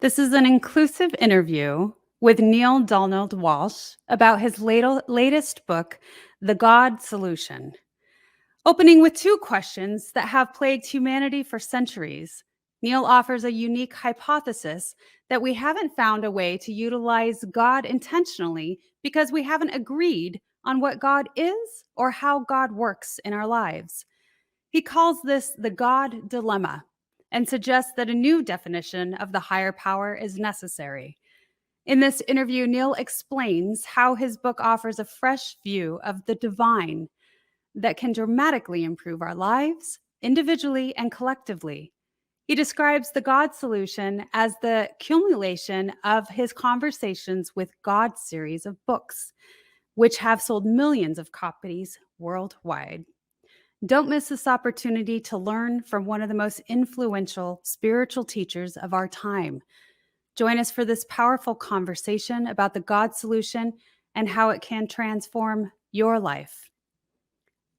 This is an inclusive interview with Neale Donald Walsch about his latest book, The God Solution. Opening with two questions that have plagued humanity for centuries, Neale offers a unique hypothesis that we haven't found a way to utilize God intentionally because we haven't agreed on what God is or how God works in our lives. He calls this the God dilemma and suggests that a new definition of the higher power is necessary. In this interview, Neale explains how his book offers a fresh view of the divine that can dramatically improve our lives, individually and collectively. He describes the God solution as the accumulation of his conversations with God series of books, which have sold millions of copies worldwide. Don't miss this opportunity to learn from one of the most influential spiritual teachers of our time. Join us for this powerful conversation about the God solution and how it can transform your life.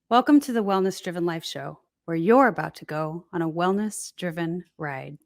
Welcome to the Wellness Driven Life Show, where you're about to go on a wellness driven ride.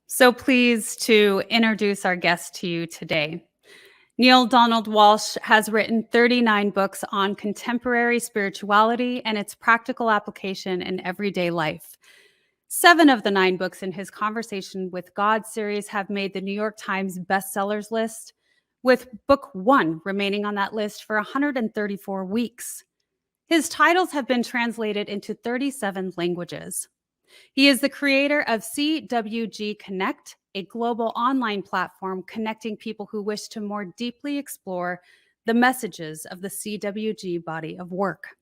So pleased to introduce our guest to you today. Neale Donald Walsch has written 39 books on contemporary spirituality and its practical application in everyday life. 7 of the 9 books in his Conversation with God series have made the New York Times bestsellers list, with book 1 remaining on that list for 134 weeks. His titles have been translated into 37 languages. He is the creator of CWG Connect, a global online platform connecting people who wish to more deeply explore the messages of the CWG body of work.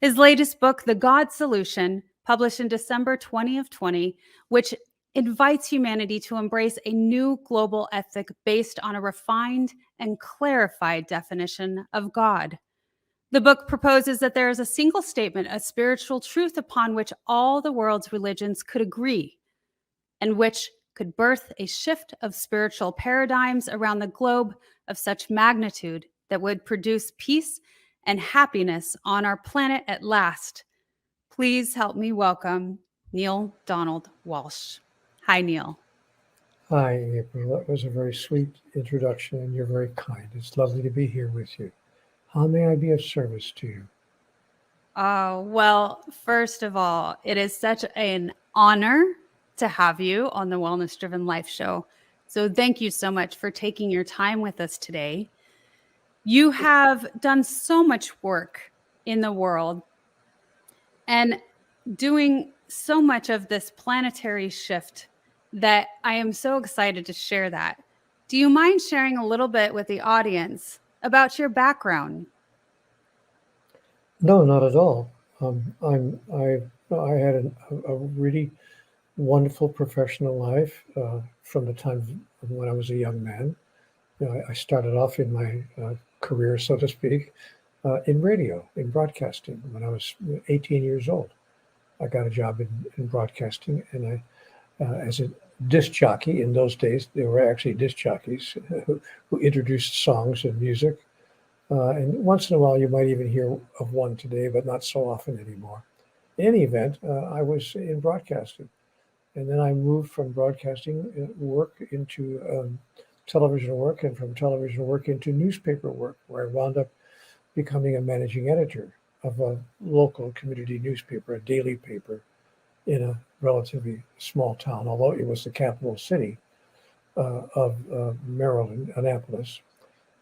His latest book, The God Solution, published in December 2020, which invites humanity to embrace a new global ethic based on a refined and clarified definition of God. The book proposes that there is a single statement of spiritual truth upon which all the world's religions could agree, and which could birth a shift of spiritual paradigms around the globe of such magnitude that would produce peace and happiness on our planet at last. Please help me welcome Neale Donald Walsch. Hi, Neale. Hi, April. That was a very sweet introduction, and you're very kind. It's lovely to be here with you. How may I be of service to you? Oh, well, first of all, it is such an honor to have you on the Wellness Driven Life Show. So thank you so much for taking your time with us today. You have done so much work in the world and doing so much of this planetary shift that I am so excited to share that. Do you mind sharing a little bit with the audience about your background? No, not at all. I had a really wonderful professional life from the time when I was a young man. I started off in my career, so to speak, in radio, in broadcasting. When I was 18 years old, I got a job in broadcasting, and as a disc jockey in those days, there were actually disc jockeys who introduced songs and music. And once in a while, you might even hear of one today, but not so often anymore. In any event, I was in broadcasting. And then I moved from broadcasting work into television work, and from television work into newspaper work, where I wound up becoming a managing editor of a local community newspaper, a daily paper in a relatively small town, although it was the capital city of Maryland, Annapolis.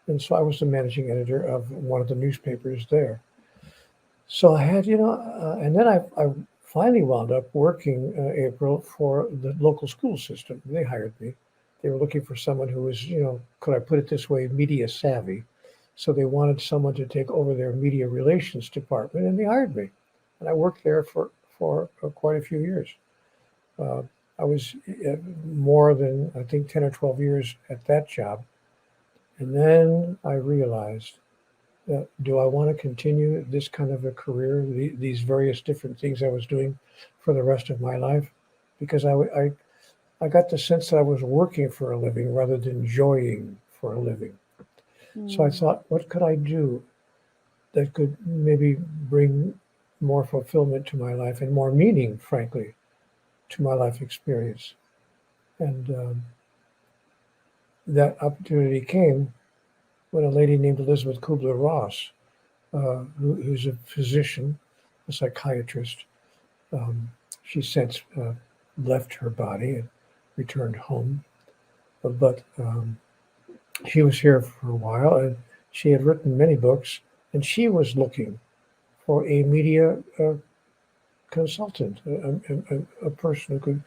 And so I was the managing editor of one of the newspapers there. So I had, and then I finally wound up working, April, for the local school system. They hired me. They were looking for someone who was, could I put it this way, media savvy. So they wanted someone to take over their media relations department, and they hired me. And I worked there for quite a few years. I was more than, I think, 10 or 12 years at that job. And then I realized that, do I want to continue this kind of a career, these various different things I was doing for the rest of my life? Because I got the sense that I was working for a living rather than enjoying for a living. So I Mm. thought, what could I do that could maybe bring more fulfillment to my life and more meaning, frankly, to my life experience? And that opportunity came when a lady named Elizabeth Kubler-Ross, who's a physician, a psychiatrist, um, she since left her body and returned home. But she was here for a while, and she had written many books, and she was looking for a media consultant, a person who could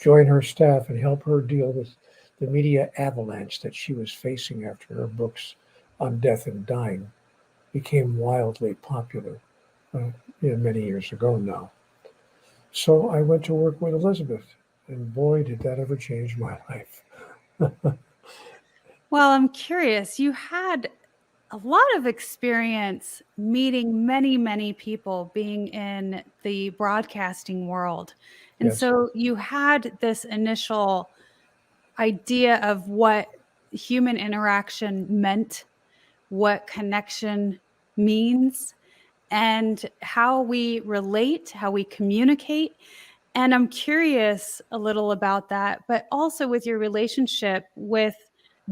join her staff and help her deal with the media avalanche that she was facing after her books on death and dying became wildly popular uh, many years ago now. So I went to work with Elizabeth, and boy, did that ever change my life. Well, I'm curious. You had a lot of experience meeting many, many people being in the broadcasting world. And Yes, so you had this initial idea of what human interaction meant, what connection means, and how we relate, how we communicate. And I'm curious a little about that, but also with your relationship with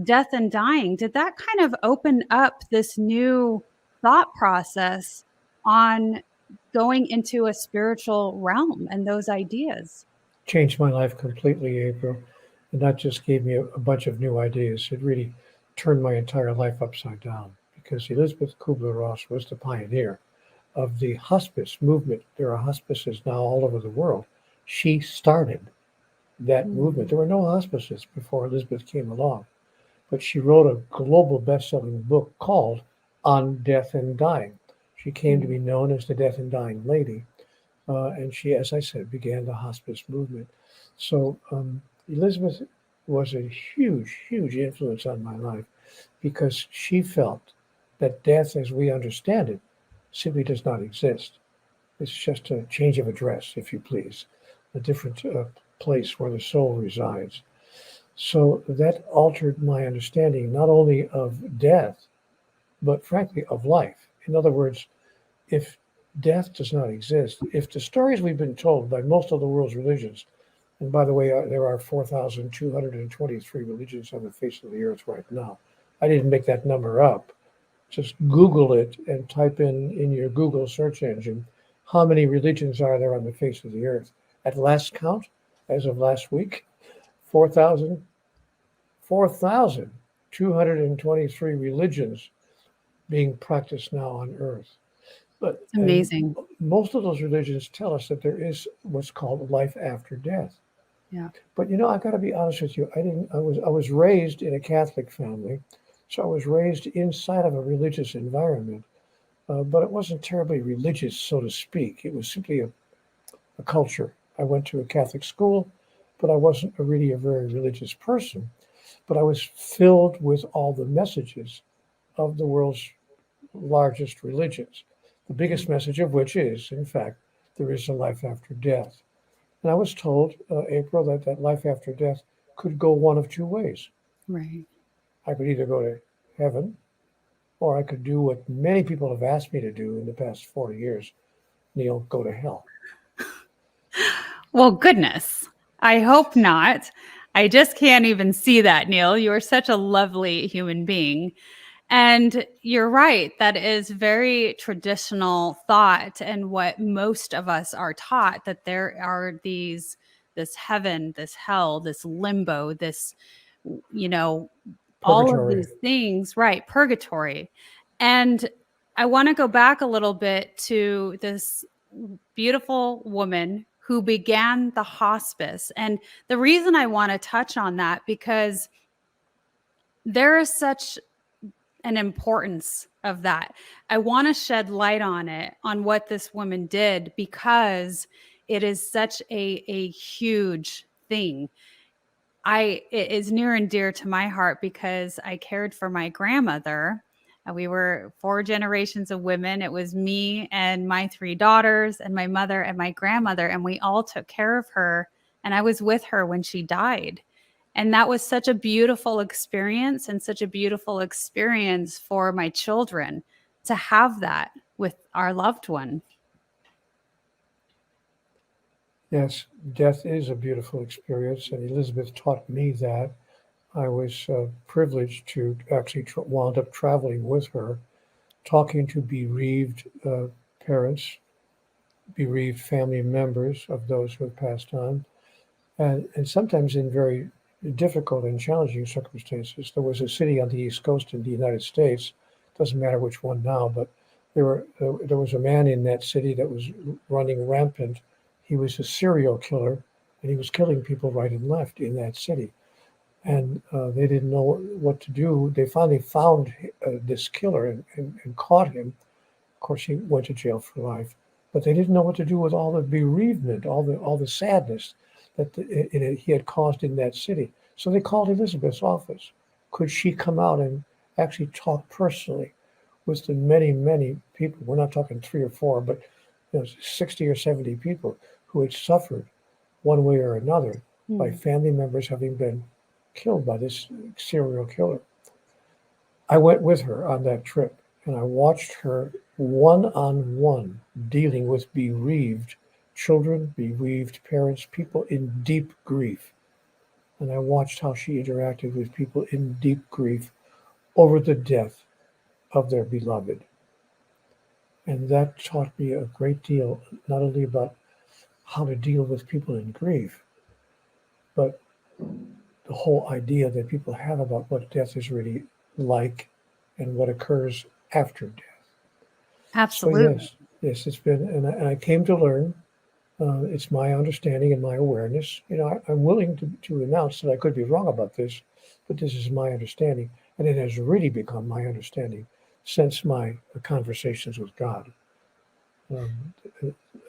death and dying. Did that kind of open up this new thought process on going into a spiritual realm and those ideas? changed my life completely, April. And that just gave me a bunch of new ideas. It really turned my entire life upside down because Elizabeth Kubler-Ross was the pioneer of the hospice movement. There are hospices now all over the world. She started that movement. Mm, There were no hospices before Elizabeth came along, but she wrote a global best-selling book called On Death and Dying. She came to mm. be known as the Death and Dying Lady, and she, as I said, began the hospice movement. So Elizabeth was a huge, huge influence on my life because she felt that death, as we understand it, simply does not exist. It's just a change of address, if you please, a different place where the soul resides. So that altered my understanding not only of death, but frankly of life. In other words, if death does not exist, if the stories we've been told by most of the world's religions, and by the way, there are 4,223 religions on the face of the earth right now. I didn't make that number up. Just Google it and type in your Google search engine, how many religions are there on the face of the earth? At last count, as of last week, 4,223 religions being practiced now on earth. But It's and amazing. most of those religions tell us that there is what's called life after death. Yeah. But I got to be honest with you. I didn't. I was raised in a Catholic family, so I was raised inside of a religious environment. But it wasn't terribly religious, so to speak. It was simply a culture. I went to a Catholic school, but I wasn't really a very religious person. But I was filled with all the messages of the world's largest religions, the biggest Mm. message of which is, in fact, there is a life after death. And I was told, April, that life after death could go one of two ways. Right. I could either go to heaven, or I could do what many people have asked me to do in the past 40 years, Neale, go to hell. Well, goodness. I hope not. I just can't even see that, Neil. You are such a lovely human being. And you're right. That is very traditional thought and what most of us are taught, that there are this heaven, this hell, this limbo, this, you know, all of Purgatory. these things, right? Purgatory. And I want to go back a little bit to this beautiful woman who began the hospice. And the reason I want to touch on that, because there is such an importance of that. I want to shed light on it, on what this woman did, because it is such a huge thing. It is near and dear to my heart because I cared for my grandmother. We were 4 generations of women. It was me and my 3 daughters and my mother and my grandmother, and we all took care of her. And I was with her when she died. And that was such a beautiful experience, and such a beautiful experience for my children to have that with our loved one. Yes, death is a beautiful experience, and Elizabeth taught me that. I was privileged to actually wound up traveling with her, talking to bereaved parents, bereaved family members of those who have passed on, and sometimes in very difficult and challenging circumstances. There was a city on the East Coast in the United States, doesn't matter which one now, but there was a man in that city that was running rampant. He was a serial killer, and he was killing people right and left in that city. And they didn't know what to do. They finally found this killer and caught him. Of course, he went to jail for life, but they didn't know what to do with all the bereavement, all the sadness that he had caused in that city. So they called Elizabeth's office. Could she come out and actually talk personally with the many, many people? We're not talking 3 or 4, but 60 or 70 people who had suffered one way or another by family members having been killed by this serial killer. I went with her on that trip, and I watched her one-on-one dealing with bereaved children, bereaved parents, people in deep grief. And I watched how she interacted with people in deep grief over the death of their beloved. And that taught me a great deal, not only about how to deal with people in grief, but the whole idea that people have about what death is really like and what occurs after death. Absolutely. So yes, it's been, and I came to learn. It's my understanding and my awareness. I'm willing to announce that I could be wrong about this, but this is my understanding, and it has really become my understanding since my conversations with God,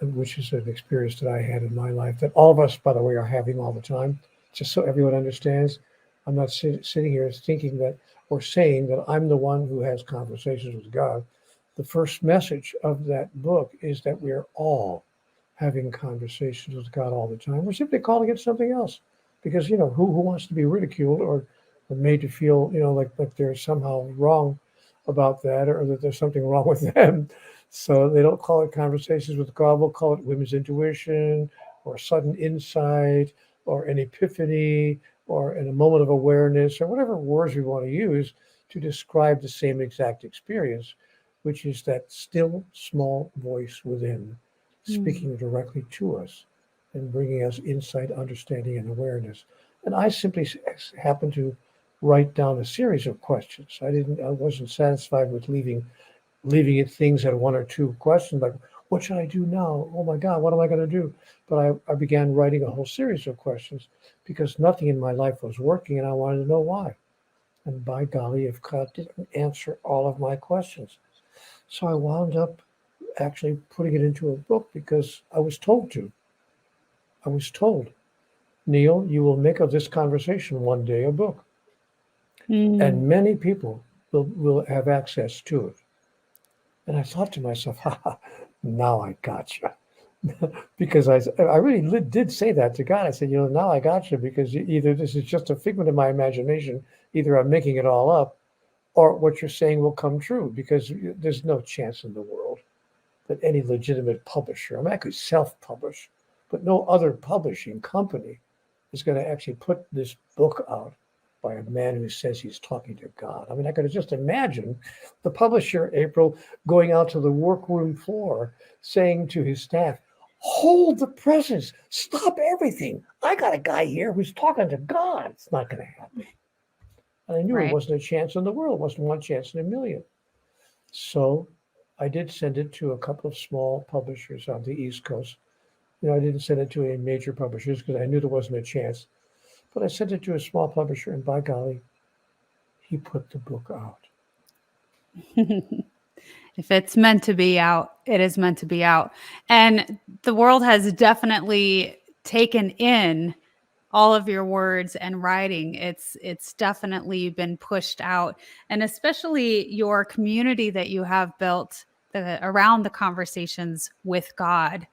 which is an experience that I had in my life that all of us, by the way, are having all the time. Just so everyone understands, I'm not sitting here thinking that or saying that I'm the one who has conversations with God. The first message of that book is that we are all having conversations with God all the time. We're simply calling it something else, because who wants to be ridiculed or made to feel like they're somehow wrong about that, or that there's something wrong with them. So they don't call it conversations with God. We'll call it women's intuition, or sudden insight, or an epiphany, or in a moment of awareness, or whatever words we want to use to describe the same exact experience, which is that still small voice within, speaking directly to us and bringing us insight, understanding, and awareness. And I simply happened to write down a series of questions. I wasn't satisfied with leaving it things at 1 or 2 questions, like, what should I do now? Oh my God, what am I going to do? But I began writing a whole series of questions because nothing in my life was working, and I wanted to know why. And by golly, if God didn't answer all of my questions. So I wound up actually putting it into a book because I was told to. I was told, Neale, you will make of this conversation one day a book. And many people will have access to it. And I thought to myself, now I got you. Because I really did say that to God. I said, now I got you, because either this is just a figment of my imagination, either I'm making it all up, or what you're saying will come true, because there's no chance in the world that any legitimate publisher, I could self-publish, but no other publishing company is going to actually put this book out by a man who says he's talking to God. I could just imagine the publisher, April, going out to the workroom floor saying to his staff, hold the presses, stop everything. I got a guy here who's talking to God. It's not going to happen. And I knew it wasn't a chance in the world. It wasn't one chance in a million. So I did send it to a couple of small publishers on the East Coast. I didn't send it to any major publishers because I knew there wasn't a chance. But I sent it to a small publisher, and by golly, he put the book out. If it's meant to be out, it is meant to be out. And the world has definitely taken in all of your words and writing. It's definitely been pushed out, and especially your community that you have built around the conversations with God,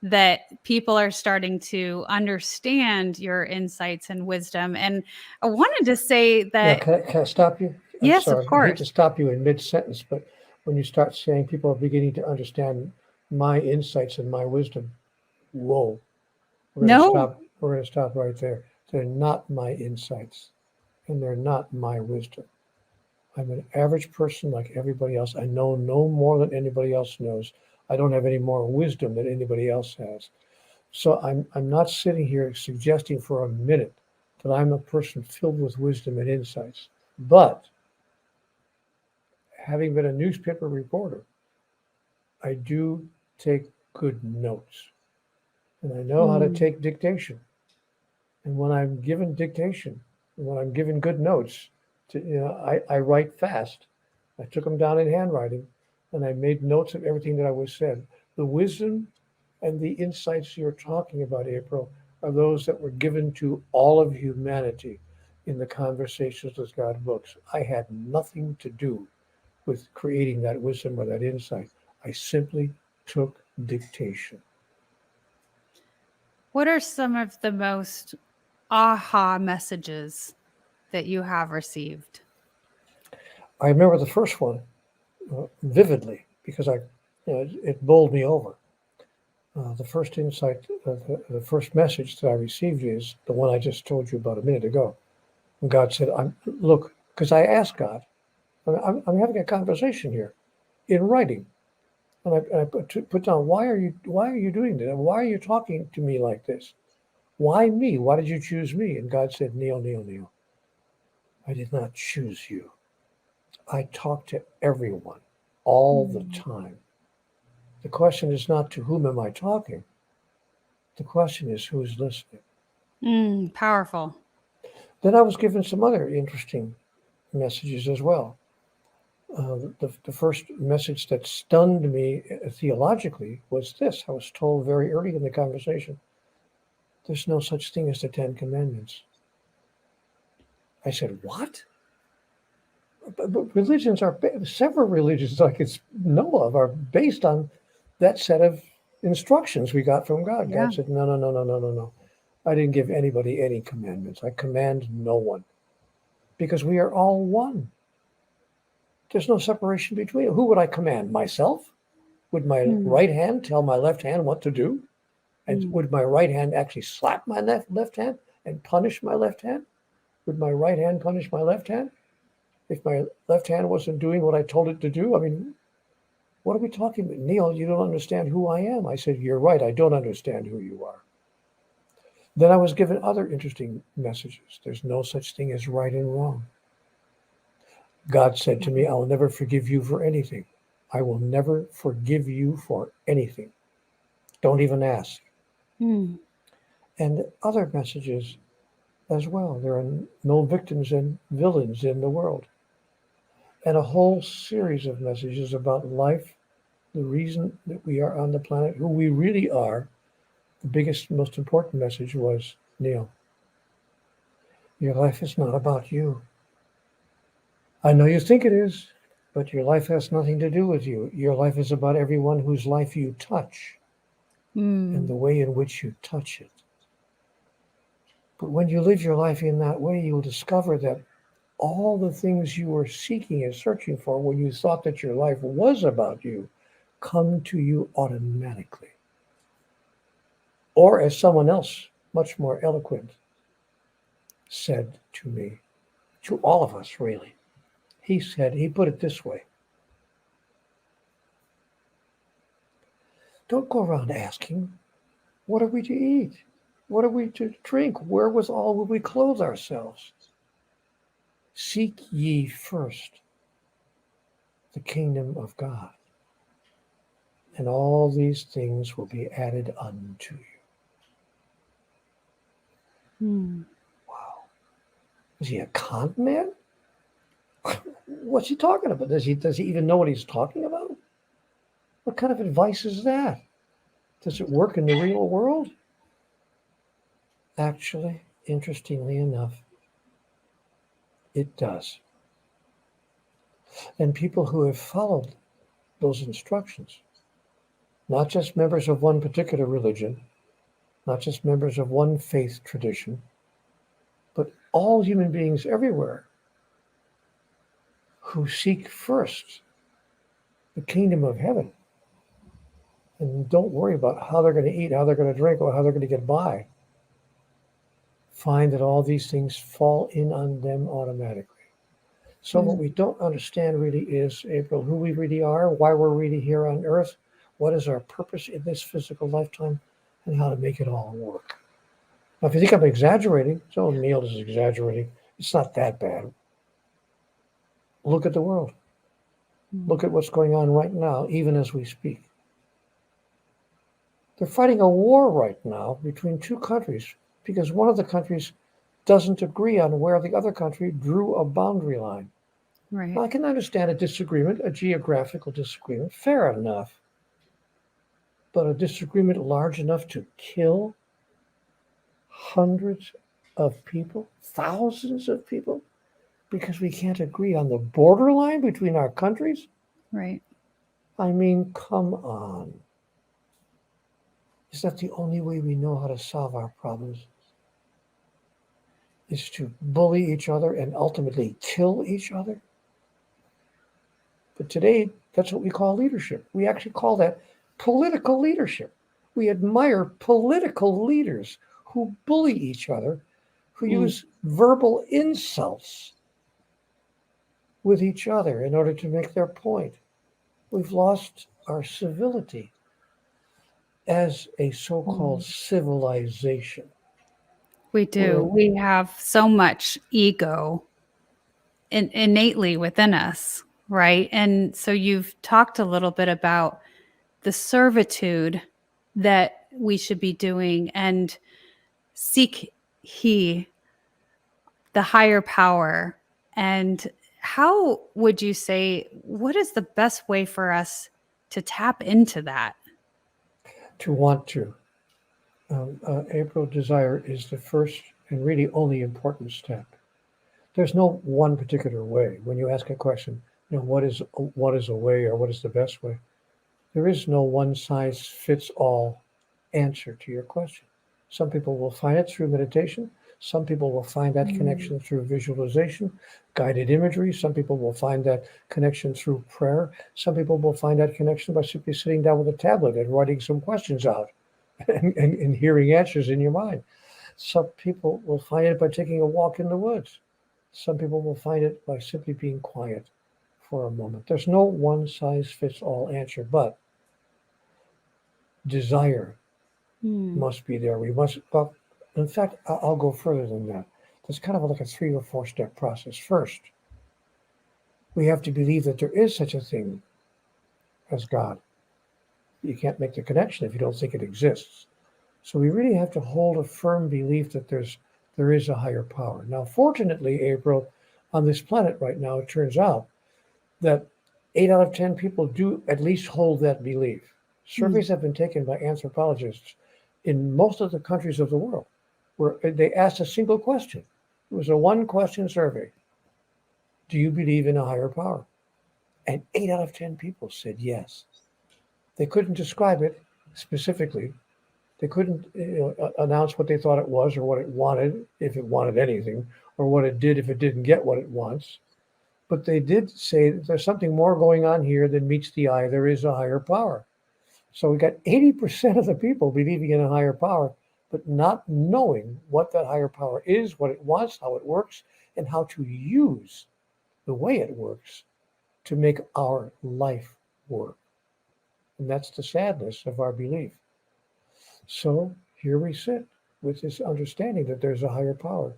that people are starting to understand your insights and wisdom. And I wanted to say Now, that, can I stop you? I'm yes, of sorry. I hate course. to stop you in mid-sentence, but when you start saying people are beginning to understand my insights and my wisdom, whoa, No, we're going to stop right there. They're not my insights and they're not my wisdom. I'm an average person like everybody else. I know no more than anybody else knows. I don't have any more wisdom than anybody else has. So I'm not sitting here suggesting for a minute that I'm a person filled with wisdom and insights. But having been a newspaper reporter, I do take good notes. And I know how to Mm. take dictation. And when I'm given dictation, when I'm given good notes, I write fast. I took them down in handwriting, and I made notes of everything that I was said. The wisdom and the insights you're talking about, April, are those that were given to all of humanity in the Conversations with God books. I had nothing to do with creating that wisdom or that insight. I simply took dictation. What are some of the most aha messages that you have received? I remember the first one vividly because it bowled me over. The first insight, the first message that I received is the one I just told you about a minute ago. And God said, look, because I asked God, I'm having a conversation here in writing. And I put down, why are you doing this? Why are you talking to me like this? Why me? Why did you choose me? And God said, Neale, I did not choose you. I talk to everyone all the Mm. time. The question is not to whom am I talking? The question is who's listening. Powerful. Then I was given some other interesting messages as well. The first message that stunned me theologically was this. I was told very early in the conversation, there's no such thing as the Ten Commandments. I said, what? But religions are, several religions I could know of are based on that set of instructions we got from God. Yeah. God said, no. I didn't give anybody any commandments. I command no one because we are all one. There's no separation between. Who would I command? Myself? Would my Mm. right hand tell my left hand what to do? And Mm. would my right hand actually slap my left hand and punish my left hand? Would my right hand punish my left hand if my left hand wasn't doing what I told it to do? I mean, what are we talking about? Neale, you don't understand who I am. I said, you're right. I don't understand who you are. Then I was given other interesting messages. There's no such thing as right and wrong. God said to me, I will never forgive you for anything. I will never forgive you for anything. Don't even ask. Mm. And other messages as well. There are no victims and villains in the world. And a whole series of messages about life, the reason that we are on the planet, who we really are. The biggest, most important message was, Neale, your life is not about you. I know you think it is, but your life has nothing to do with you. Your life is about everyone whose life you touch and the Mm. way in which you touch it. But when you live your life in that way, you'll discover that all the things you were seeking and searching for when you thought that your life was about you come to you automatically. Or as someone else, much more eloquent, said to me, to all of us really, he put it this way: don't go around asking, what are we to eat? What are we to drink? Wherewithal will we clothe ourselves? Seek ye first the kingdom of God, and all these things will be added unto you. Mm. Wow. Is he a con man? What's he talking about? Does he even know what he's talking about? What kind of advice is that? Does it work in the real world? Actually, interestingly enough, it does. And people who have followed those instructions, not just members of one particular religion, not just members of one faith tradition, but all human beings everywhere who seek first the kingdom of heaven and don't worry about how they're going to eat, how they're going to drink, or how they're going to get by, find that all these things fall in on them automatically. So what we don't understand really is, April, who we really are, why we're really here on earth, what is our purpose in this physical lifetime, and how to make it all work. Now, if you think I'm exaggerating, so Neale is exaggerating, it's not that bad. Look at the world. Look at what's going on right now, even as we speak. They're fighting a war right now between two countries because one of the countries doesn't agree on where the other country drew a boundary line. Right. Now, I can understand a disagreement, a geographical disagreement, fair enough. But a disagreement large enough to kill hundreds of people, thousands of people, because we can't agree on the borderline between our countries? Right. I mean, come on. Is that the only way we know how to solve our problems? Is to bully each other and ultimately kill each other? But today, that's what we call leadership. We actually call that political leadership. We admire political leaders who bully each other, who use verbal insults with each other in order to make their point. We've lost our civility as a so-called civilization. We do. We have so much ego innately within us, right? And so you've talked a little bit about the servitude that we should be doing and seek the higher power. And how would you say, what is the best way for us to tap into that? To want to. April, desire is the first and really only important step. There's no one particular way. When you ask a question, what is a way or what is the best way? There is no one size fits all answer to your question. Some people will find it through meditation. Some people will find that connection through visualization, guided imagery. Some people will find that connection through prayer. Some people will find that connection by simply sitting down with a tablet and writing some questions out and hearing answers in your mind. Some people will find it by taking a walk in the woods. Some people will find it by simply being quiet for a moment. There's no one size fits all answer, but desire must be there. We must, well, in fact, I'll go further than that. There's kind of like a 3 or 4 step process. First, we have to believe that there is such a thing as God. You can't make the connection if you don't think it exists. So we really have to hold a firm belief that there is a higher power. Now, fortunately, April, on this planet right now, it turns out that 8 out of 10 people do at least hold that belief. Surveys have been taken by anthropologists in most of the countries of the world, where they asked a single question. It was a 1-question survey. Do you believe in a higher power? And 8 out of 10 people said yes. They couldn't describe it specifically. They couldn't announce what they thought it was or what it wanted, if it wanted anything, or what it did if it didn't get what it wants. But they did say that there's something more going on here than meets the eye. There is a higher power. So we got 80% of the people believing in a higher power, but not knowing what that higher power is, what it wants, how it works, and how to use the way it works to make our life work. And that's the sadness of our belief. So here we sit with this understanding that there's a higher power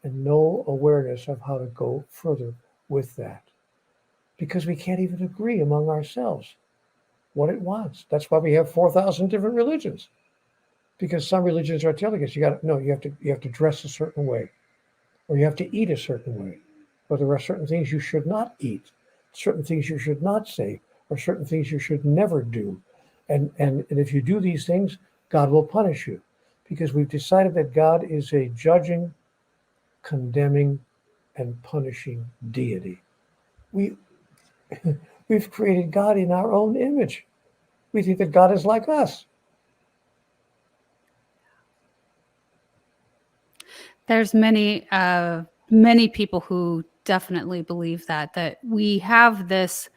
and no awareness of how to go further with that. Because we can't even agree among ourselves what it wants. That's why we have 4,000 different religions. Because some religions are telling us you have to dress a certain way, or you have to eat a certain way, or there are certain things you should not eat, certain things you should not say, or certain things you should never do. And if you do these things, God will punish you. because we've decided that God is a judging, condemning, and punishing deity. We, we've created God in our own image. We think that God is like us. There's many people who definitely believe that we have this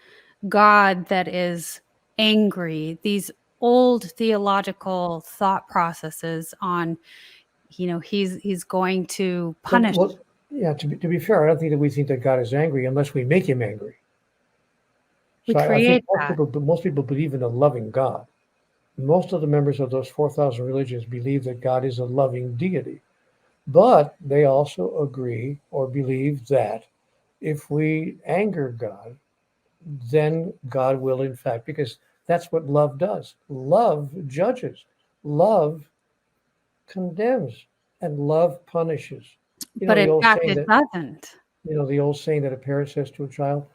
God that is angry, these old theological thought processes on, he's going to punish. Well, yeah, to be fair, I don't think that we think that God is angry unless we make him angry. We So I think create that. most people believe in a loving God. Most of the members of those 4,000 religions believe that God is a loving deity. But they also agree or believe that if we anger God, then God will, in fact, because that's what love does. Love judges, love condemns, and love punishes. You But know the in old fact, saying it that doesn't. a parent says to a child,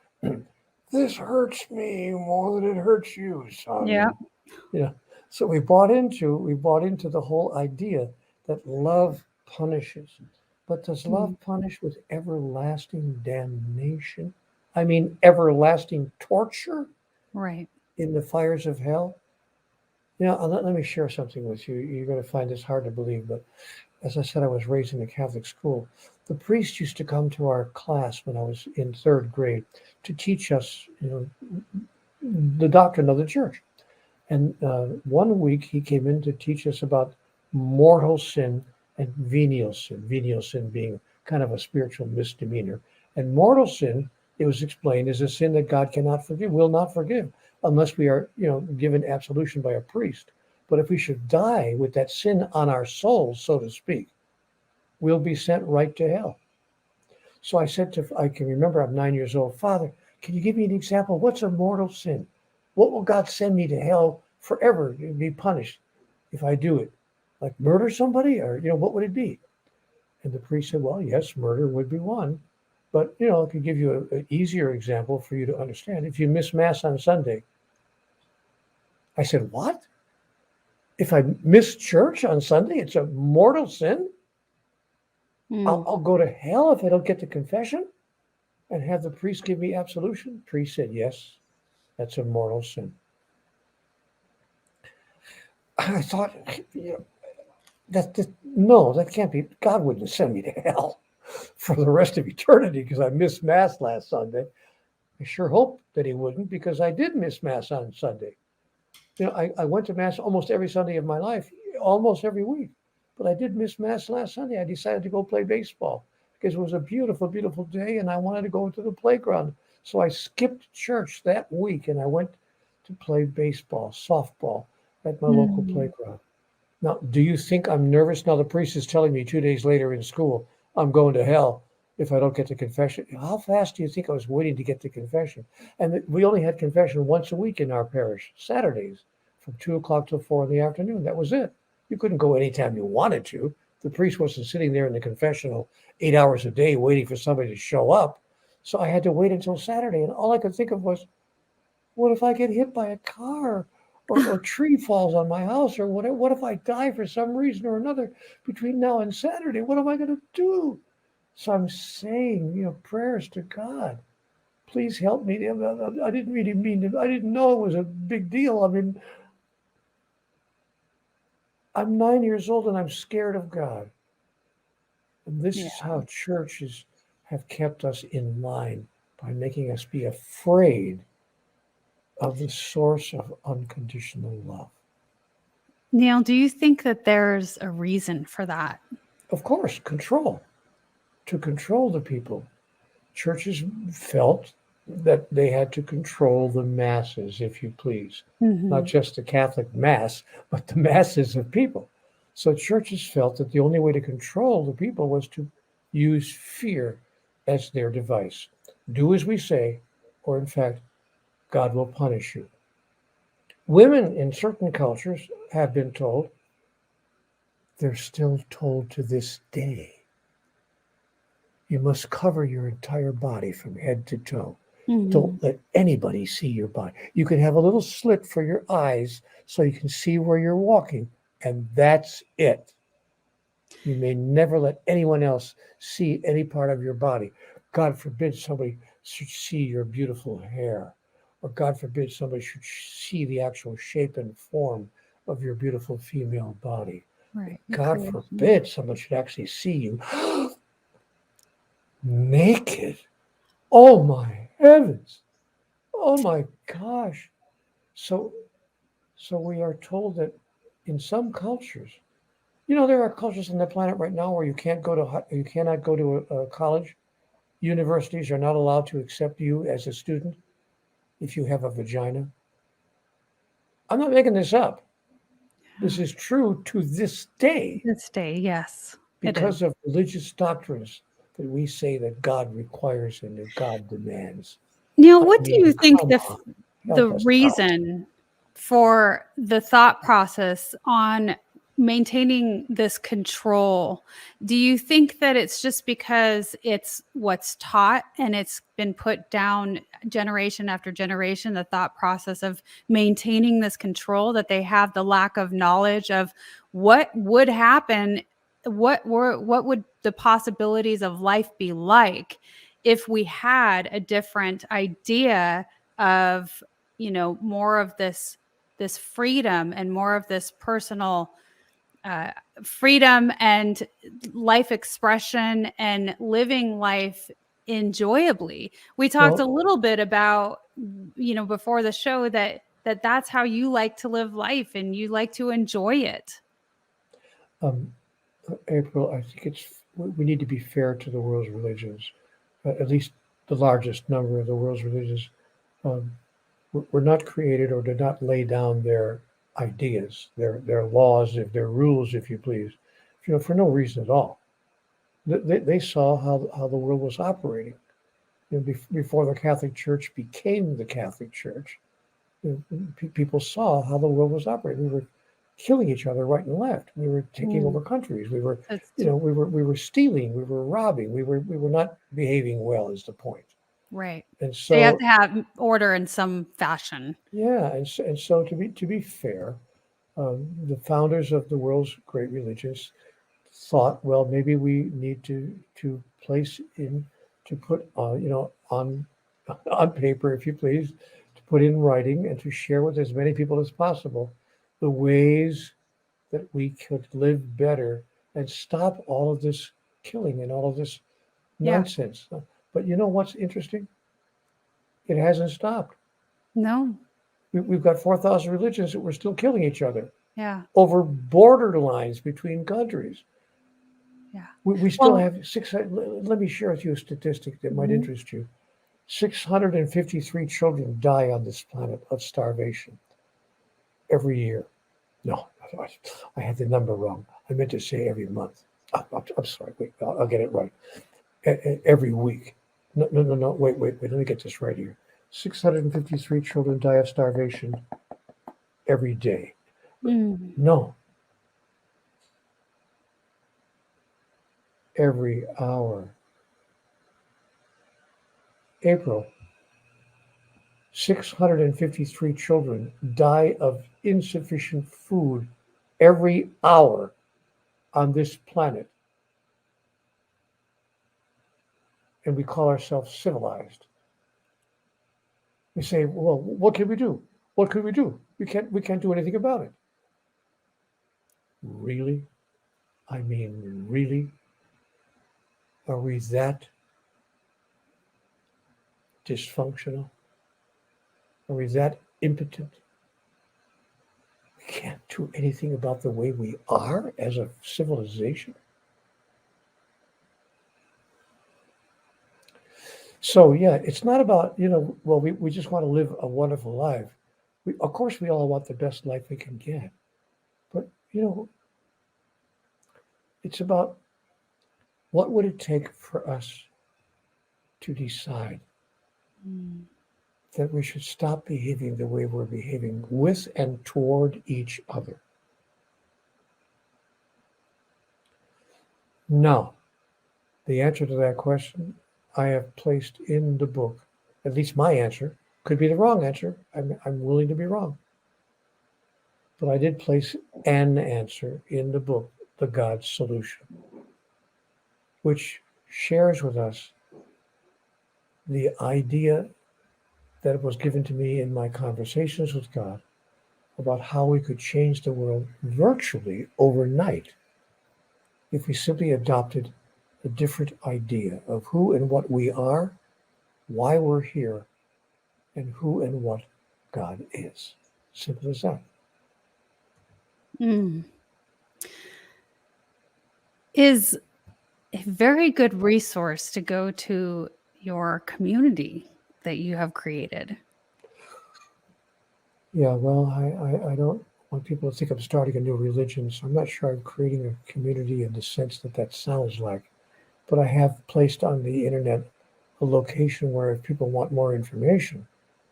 "This hurts me more than it hurts you, Yeah. son." You know, so we bought into the whole idea that love punishes. But does love Mm, punish with everlasting damnation? I mean, everlasting torture right. in the fires of hell? Let me share something with you. You're going to find this hard to believe, but as I said, I was raised in a Catholic school. The priest used to come to our class when I was in third grade to teach us, the doctrine of the church. And one week he came in to teach us about mortal sin and venial sin being kind of a spiritual misdemeanor. And mortal sin, it was explained, is a sin that God cannot forgive, will not forgive, unless we are, given absolution by a priest. But if we should die with that sin on our souls, so to speak, we'll be sent right to hell. So I can remember I'm 9 years old. Father, can you give me an example? What's a mortal sin? What will God send me to hell forever to be punished if I do it? Like murder somebody, or what would it be? And the priest said, well, yes, murder would be one. But I could give you an easier example for you to understand. If you miss mass on Sunday, I said, what? If I miss church on Sunday, it's a mortal sin? Mm. I'll go to hell if I don't get to confession and have the priest give me absolution? Priest said, yes, that's a mortal sin. I thought, you know, no, that can't be. God wouldn't send me to hell for the rest of eternity because I missed Mass last Sunday. I sure hope that he wouldn't because I did miss Mass on Sunday. I went to Mass almost every Sunday of my life, almost every week. But I did miss Mass last Sunday. I decided to go play baseball because it was a beautiful, beautiful day and I wanted to go to the playground. So I skipped church that week and I went to play baseball, softball at my local Mm. playground. Now, do you think I'm nervous? Now, the priest is telling me 2 days later in school, I'm going to hell if I don't get to confession. How fast do you think I was waiting to get to confession? And we only had confession once a week in our parish, Saturdays, from 2 o'clock till 4 in the afternoon. That was it. You couldn't go anytime you wanted to. The priest wasn't sitting there in the confessional 8 hours a day waiting for somebody to show up. So I had to wait until Saturday. And all I could think of was, what if I get hit by a car or a tree falls on my house or whatever? What if I die for some reason or another between now and Saturday? What am I going to do? So I'm saying, prayers to God. Please help me. I didn't really mean to, I didn't know it was a big deal. I mean, I'm 9 years old and I'm scared of God. And this Yeah. is how churches have kept us in line by making us be afraid of the source of unconditional love. Neil, do you think that there's a reason for that? Of course, control. To control the people. Churches felt that they had to control the masses, if you please. Not Hmm. just the Catholic Mass, but the masses of people. So churches felt that the only way to control the people was to use fear as their device. Do as we say, or in fact, God will punish you. Women in certain cultures have been told, they're still told to this day, you must cover your entire body from head to toe. Hmm. Don't let anybody see your body. You can have a little slit for your eyes so you can see where you're walking, and that's it. You may never let anyone else see any part of your body. God forbid somebody should see your beautiful hair, or God forbid somebody should see the actual shape and form of your beautiful female body. Right. Your God creation. forbid someone should actually see you naked. Oh my heavens. Oh my gosh. So we are told that in some cultures, there are cultures on the planet right now where you cannot go to a college. Universities are not allowed to accept you as a student if you have a vagina. I'm not making this up. This is true to this day This day, yes, it is. because of religious doctrines that we say that God requires and that God demands. Neil, I what do you mean, think come on, the help us out. reason for the thought process on maintaining this control? Do you think that it's just because it's what's taught and it's been put down generation after generation, the thought process of maintaining this control, that they have the lack of knowledge of what would happen, what would the possibilities of life be like if we had a different idea of, more of this freedom and more of this personal freedom and life expression and living life enjoyably? We talked a Well, little bit about, before the show, that's how you like to live life and you like to enjoy it. um, April, I think we need to be fair to the world's religions, at least the largest number of the world's religions. Um, were not created or did not lay down their ideas, their laws, their rules, if you please, for no reason at all. They saw how the world was operating. Before the Catholic Church became the Catholic Church, people saw how the world was operating. We were killing each other right and left. We were taking over countries. We were, That's we were stealing. We were robbing. We were not behaving well. Is the point. right. And So you have so, to have order in some fashion. yeah, and so to be fair, the founders of the world's great religions thought, well, maybe we need to place in to put on on paper, if you please, to put in writing and to share with as many people as possible the ways that we could live better and stop all of this killing and all of this Yeah. nonsense. But you know what's interesting? It hasn't stopped. No. We've got 4,000 religions that we're still killing each other Yeah. over border lines between countries. Yeah. We still Well, have 600. Let me share with you a statistic that might mhm. interest you. 653 children die on this planet of starvation every year. No, I had the number wrong. I meant to say every month. I'm sorry. Wait, I'll get it right. Every week. No, no, no, no. Wait. Let me get this right here. 653 children die of starvation every day. Mm. No, every hour. April, 653 children die of insufficient food every hour on this planet. And we call ourselves civilized. We say, well, what can we do? What could we do? We can't do anything about it. Really? I mean, really? Are we that dysfunctional? Are we that impotent? We can't do anything about the way we are as a civilization? So yeah, it's not about, well, we just want to live a wonderful life. Of course, we all want the best life we can get. But, it's about what would it take for us to decide Mm. that we should stop behaving the way we're behaving with and toward each other. Now, the answer to that question I have placed in the book. At least my answer could be the wrong answer. I'm willing to be wrong. But I did place an answer in the book, the God solution, which shares with us the idea that was given to me in my conversations with God about how we could change the world virtually overnight if we simply adopted a different idea of who and what we are, why we're here, and who and what God is. Simple as that. Mm. Is a very good resource to go to your community that you have created. Yeah, well, I don't want people to think I'm starting a new religion, so I'm not sure I'm creating a community in the sense that that sounds like. But I have placed on the internet a location where if people want more information,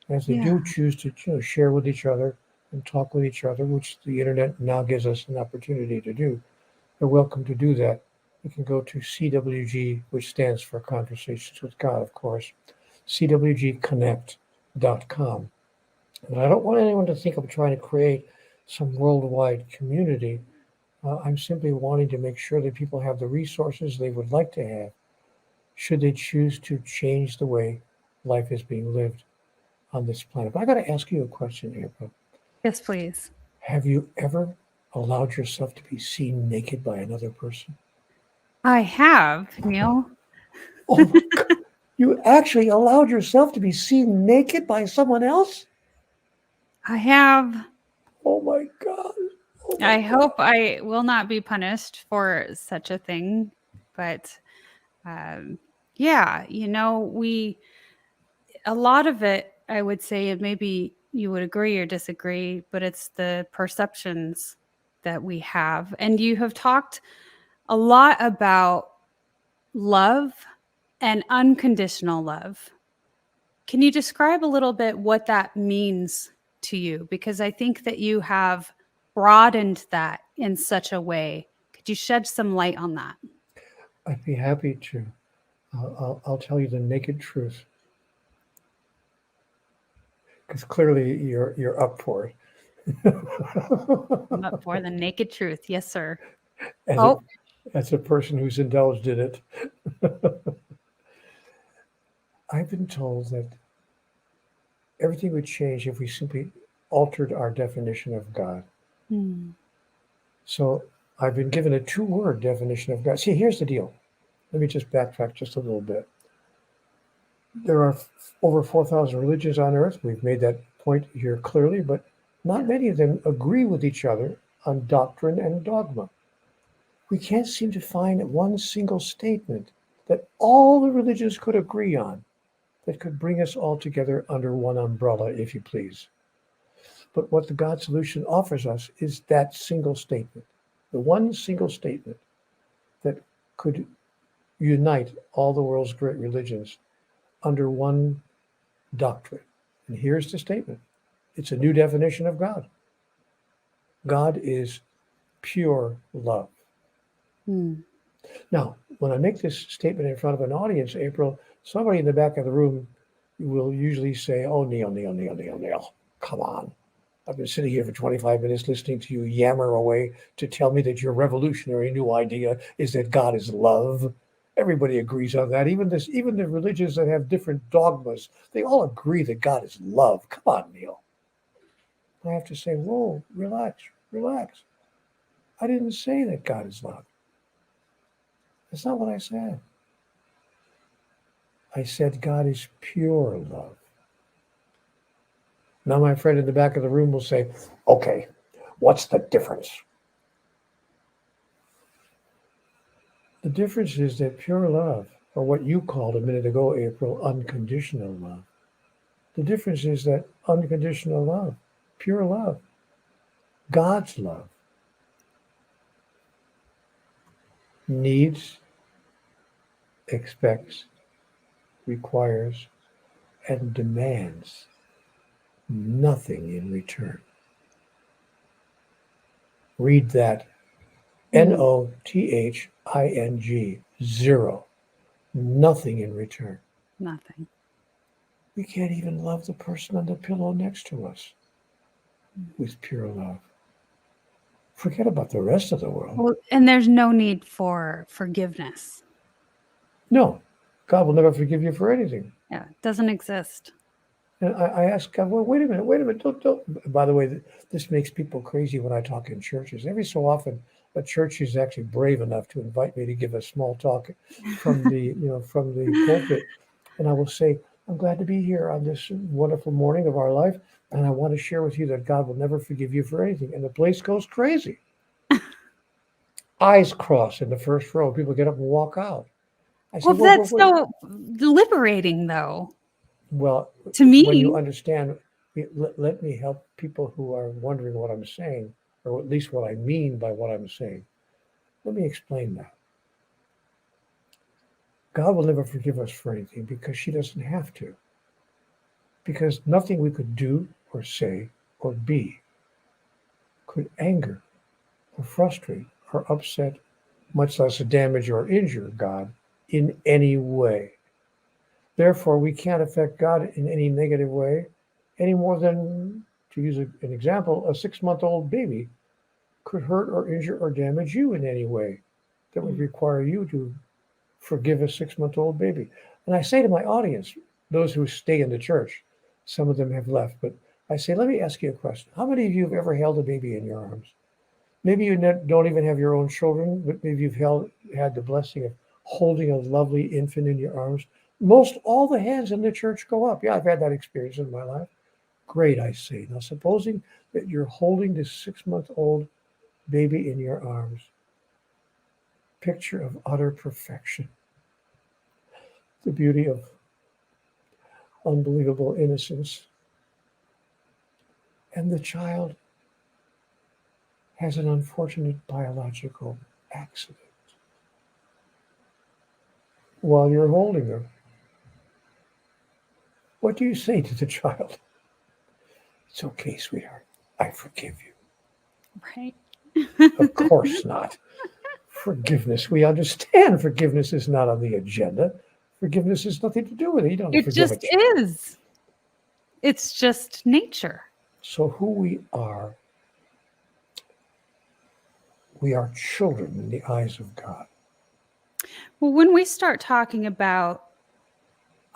as they Yeah. do choose to share with each other and talk with each other, which the internet now gives us an opportunity to do, they're welcome to do that. You can go to CWG, which stands for Conversations with God, of course, cwgconnect.com. And I don't want anyone to think I'm trying to create some worldwide community. I'm simply wanting to make sure that people have the resources they would like to have should they choose to change the way life is being lived on this planet. But I got to ask you a question, April. Yes, please. Have you ever allowed yourself to be seen naked by another person? I have, Neale. Oh my God. You actually allowed yourself to be seen naked by someone else? I have. Oh my God. Oh my I God. hope I will not be punished for such a thing. But yeah, a lot of it, I would say, and maybe you would agree or disagree, but it's the perceptions that we have. And you have talked a lot about love and unconditional love. Can you describe a little bit what that means to you? Because I think that you have broadened that in such a way. Could you shed some light on that? I'd be happy to. I'll tell you the naked truth because clearly you're up for it. I'm up for the naked truth. Yes, sir. as a Oh, as a person who's indulged in it, I've been told that everything would change if we simply altered our definition of God. hmm. So I've been given a two-word definition of God. See, here's the deal. Let me just backtrack just a little bit. There are over 4,000 religions on earth. We've made that point here clearly, but not many of them agree with each other on doctrine and dogma. We can't seem to find one single statement that all the religions could agree on that could bring us all together under one umbrella, if you please. But what the God solution offers us is that single statement, the one single statement that could unite all the world's great religions under one doctrine. And here's the statement. It's a new definition of God. God is pure love. Hmm. Now, when I make this statement in front of an audience, April, somebody in the back of the room will usually say, "Oh, Neale, come on. I've been sitting here for 25 minutes listening to you yammer away to tell me that your revolutionary new idea is that God is love." Everybody agrees on that. Even the religions that have different dogmas, they all agree that God is love. Come on, Neale. I have to say, whoa, relax, relax. I didn't say that God is love. That's not what I said. I said God is pure love. Now, my friend in the back of the room will say, okay, what's the difference? The difference is that pure love, or what you called a minute ago, April, unconditional love. The difference is that unconditional love, pure love, God's love, needs, expects, requires, and demands nothing in return. Read that. Hmm. Nothing, zero. Nothing in return. Nothing. We can't even love the person on the pillow next to us Hmm. with pure love. Forget about the rest of the world. Well, and there's no need for forgiveness. No, God will never forgive you for anything. Yeah, it doesn't exist. And I asked God, well, wait a minute, don't. By the way, this makes people crazy when I talk in churches. Every so often, a church is actually brave enough to invite me to give a small talk from the pulpit, and I will say, I'm glad to be here on this wonderful morning of our life, and I want to share with you that God will never forgive you for anything. And the place goes crazy. Eyes cross in the first row. People get up and walk out. I say, Well, well, that's wait. so liberating, though, Well, to when you me. understand, let me help people who are wondering what I'm saying, or at least what I mean by what I'm saying. Let me explain that. God will never forgive us for anything because she doesn't have to. Because nothing we could do or say or be could anger or frustrate or upset, much less damage or injure God in any way. Therefore, we can't affect God in any negative way any more than, to use an example, a 6-month-old baby could hurt or injure or damage you in any way that would require you to forgive a 6-month-old baby. And I say to my audience, those who stay in the church, some of them have left, but I say, let me ask you a question. How many of you have ever held a baby in your arms? Maybe you don't even have your own children, but maybe you've had the blessing of holding a lovely infant in your arms. Most all the hands in the church go up. Yeah, I've had that experience in my life. Great, I say. Now, supposing that you're holding this 6-month-old baby in your arms, picture of utter perfection, the beauty of unbelievable innocence, and the child has an unfortunate biological accident while you're holding her. What do you say to the child? It's okay, sweetheart. I forgive you. Right. Of course not. Forgiveness. We understand forgiveness is not on the agenda. Forgiveness has nothing to do with it. You don't have to It forgive just a child. is. It's just nature. So who we are children in the eyes of God. Well, when we start talking about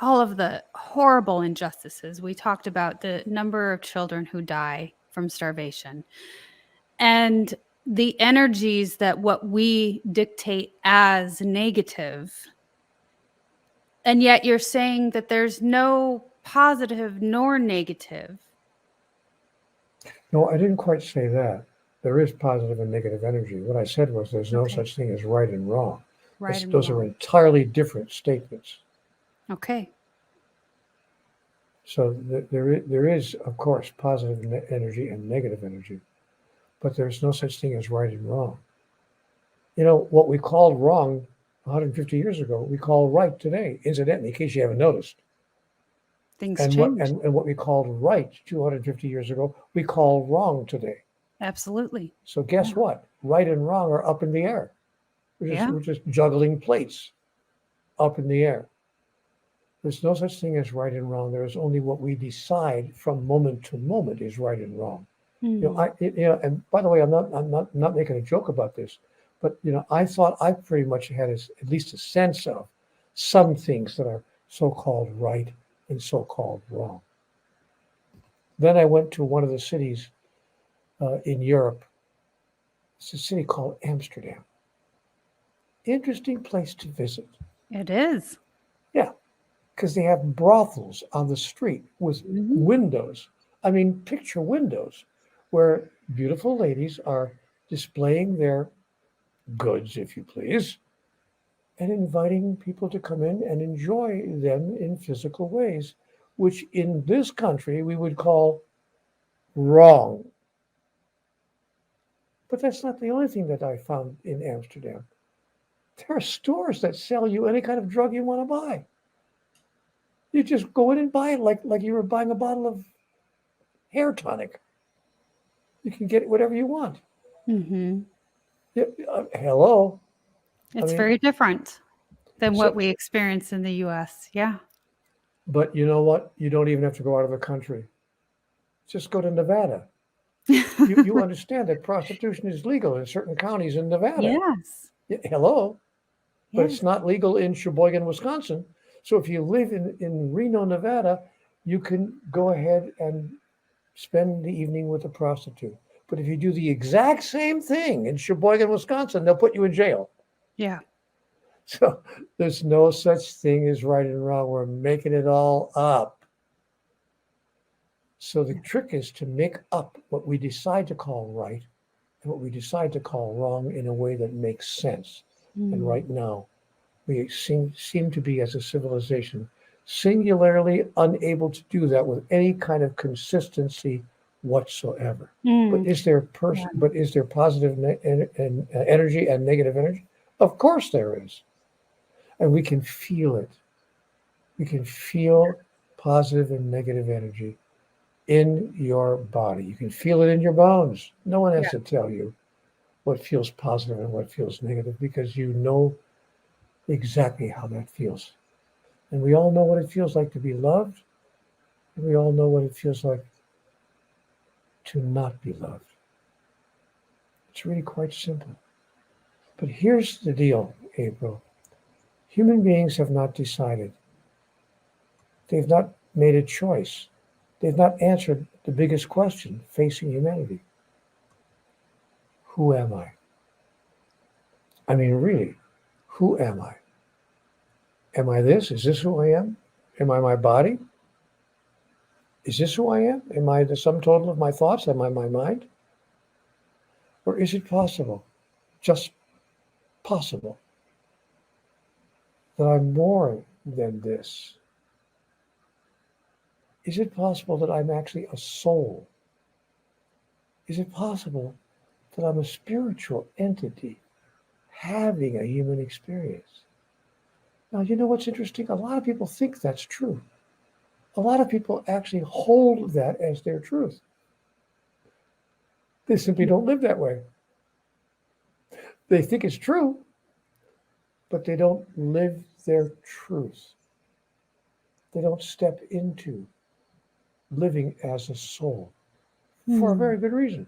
all of the horrible injustices, we talked about the number of children who die from starvation and the energies that what we dictate as negative. And yet you're saying that there's no positive nor negative. No, I didn't quite say that. There is positive and negative energy. What I said was there's no Okay. such thing as right and wrong. Right and Those are wrong. entirely different statements. Okay. So there is, of course, positive energy and negative energy, but there's no such thing as right and wrong. You know, what we called wrong 150 years ago, we call right today, incidentally, in case you haven't noticed. Things And change. what we called right 250 years ago, we call wrong today. Absolutely. So guess Yeah. what? Right and wrong are up in the air. We're just juggling plates up in the air. There's no such thing as right and wrong. There is only what we decide from moment to moment is right and wrong. And by the way, I'm not making a joke about this, but I thought I pretty much had at least a sense of some things that are so-called right and so-called wrong. Then I went to one of the cities in Europe. It's a city called Amsterdam. Interesting place to visit. It is. Yeah, because they have brothels on the street with windows. I mean, picture windows where beautiful ladies are displaying their goods, if you please, and inviting people to come in and enjoy them in physical ways, which in this country we would call wrong. But that's not the only thing that I found in Amsterdam. There are stores that sell you any kind of drug you want to buy. You just go in and buy it like you were buying a bottle of hair tonic. You can get whatever you want. Mm-hmm. Yeah, hello. It's I mean, very different than what so, we experience in the US. Yeah. but you know what? You don't even have to go out of the country. Just go to Nevada. You understand that prostitution is legal in certain counties in Nevada. Yes. Hello, but Yes. it's not legal in Sheboygan, Wisconsin. So if you live in Reno, Nevada, you can go ahead and spend the evening with a prostitute. But if you do the exact same thing in Sheboygan, Wisconsin, they'll put you in jail. Yeah. So there's no such thing as right and wrong. We're making it all up. So the trick is to make up what we decide to call right and what we decide to call wrong in a way that makes sense. And Mm. right now, we seem to be, as a civilization, singularly unable to do that with any kind of consistency whatsoever. But Mm. is there Yeah. positive energy and negative energy? Of course there is, and we can feel it. We can feel positive and negative energy in your body. You can feel it in your bones. No one has Yeah. to tell you what feels positive and what feels negative because you know exactly how that feels. And we all know what it feels like to be loved, and we all know what it feels like to not be loved. It's really quite simple. But here's the deal, April. Human beings have not decided. They've not made a choice. They've not answered the biggest question facing humanity. Who am I? I mean, really, who am I? Am I this? Is this who I am? Am I my body? Is this who I am? Am I the sum total of my thoughts? Am I my mind? Or is it possible, just possible, that I'm more than this? Is it possible that I'm actually a soul? Is it possible that I'm a spiritual entity having a human experience? Now, you know what's interesting? A lot of people think that's true. A lot of people actually hold that as their truth. They simply don't live that way. They think it's true, but they don't live their truth. They don't step into living as a soul for a Mm. very good reason.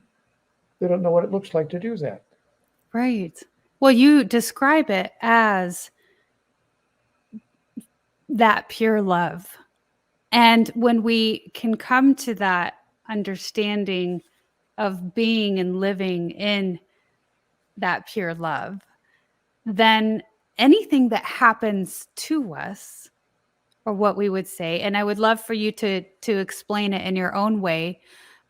They don't know what it looks like to do that. Right. Well, you describe it as that pure love. And when we can come to that understanding of being and living in that pure love, then anything that happens to us, or what we would say, and I would love for you to explain it in your own way,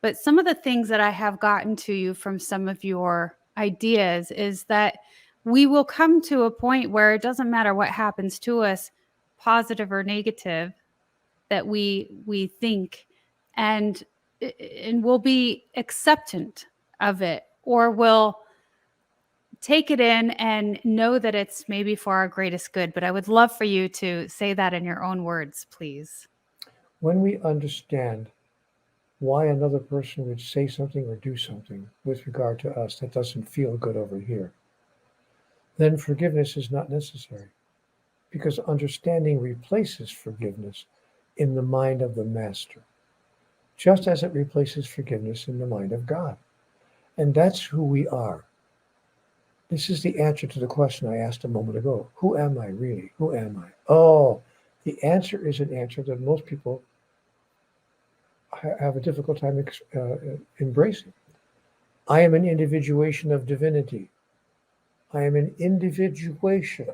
but some of the things that I have gotten to you from some of your ideas is that we will come to a point where it doesn't matter what happens to us, positive or negative, that we think, and and we'll be acceptant of it, or we'll take it in and know that it's maybe for our greatest good. But I would love for you to say that in your own words, please. When we understand why another person would say something or do something with regard to us that doesn't feel good over here, then forgiveness is not necessary because understanding replaces forgiveness in the mind of the master, just as it replaces forgiveness in the mind of God. And that's who we are. This is the answer to the question I asked a moment ago. Who am I really? Who am I? Oh, the answer is an answer that most people have a difficult time embracing. I am an individuation of divinity. I am an individuation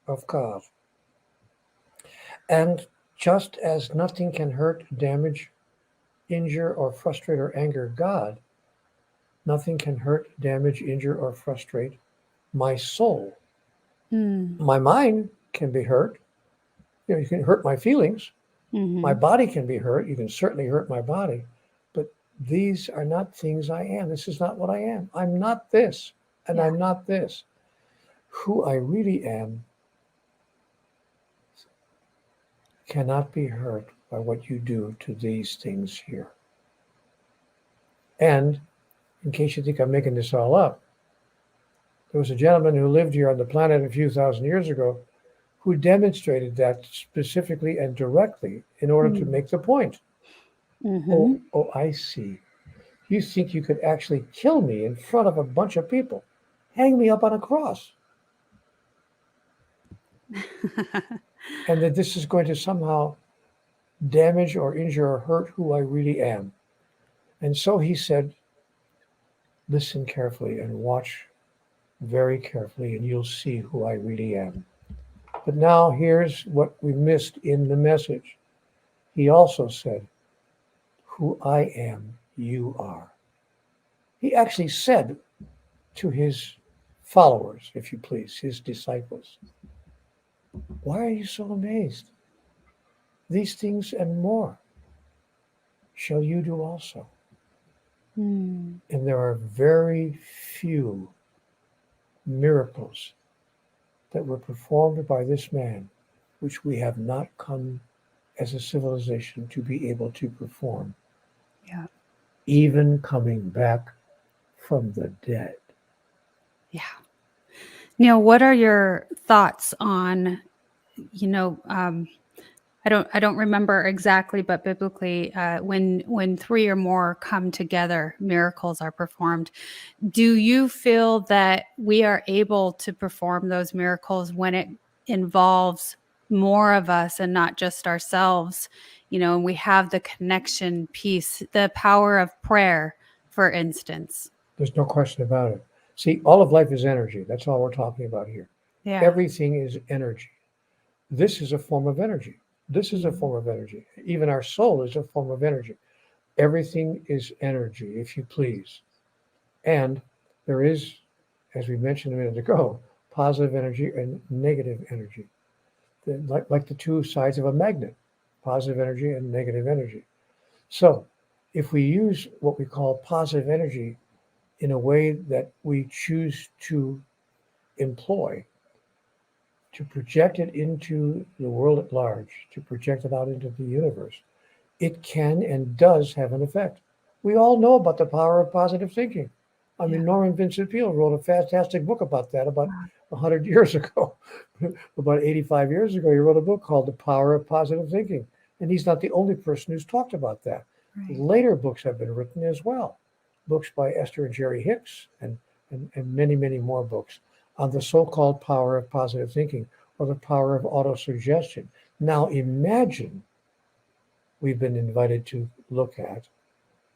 of God. And just as nothing can hurt, damage, injure, or frustrate or anger God, nothing can hurt, damage, injure, or frustrate my soul. Mm. My mind can be hurt. You can hurt my feelings. My Mm-hmm. body can be hurt. You can certainly hurt my body. But these are not things I am. This is not what I am. I'm not this, and Yeah. I'm not this. Who I really am cannot be hurt by what you do to these things here. And in case you think I'm making this all up, there was a gentleman who lived here on the planet a few thousand years ago who demonstrated that specifically and directly in order to Mm. make the point. Mm-hmm. Oh, I see. You think you could actually kill me in front of a bunch of people, hang me up on a cross, and that this is going to somehow damage or injure or hurt who I really am. And so he said, listen carefully and watch very carefully, and you'll see who I really am. But now here's what we missed in the message. He also said, who I am, you are. He actually said to his followers, if you please, his disciples, why are you so amazed? These things and more shall you do also. Mm. And there are very few miracles that were performed by this man, which we have not come as a civilization to be able to perform. Yeah. Even coming back from the dead. Yeah. Neale, what are your thoughts on, I don't remember exactly, but biblically, when three or more come together, miracles are performed. Do you feel that we are able to perform those miracles when it involves more of us and not just ourselves? And we have the connection piece, the power of prayer, for instance. There's no question about it. See, all of life is energy. That's all we're talking about here. Yeah. Everything is energy. This is a form of energy. This is a form of energy. Even our soul is a form of energy. Everything is energy, if you please. And there is, as we mentioned a minute ago, positive energy and negative energy. Like the two sides of a magnet, positive energy and negative energy. So if we use what we call positive energy in a way that we choose to employ, to project it into the world at large, to project it out into the universe, it can and does have an effect. We all know about the power of positive thinking. I mean, Norman Vincent Peale wrote a fantastic book about that about 100 years ago. About 85 years ago, he wrote a book called The Power of Positive Thinking. And he's not the only person who's talked about that. Right. Later books have been written as well. Books by Esther and Jerry Hicks and many, many more books on the so-called power of positive thinking or the power of autosuggestion. Now imagine we've been invited to look at.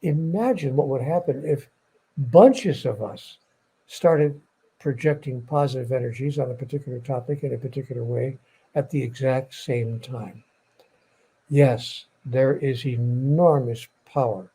Imagine what would happen if bunches of us started projecting positive energies on a particular topic in a particular way at the exact same time. Yes, there is enormous power,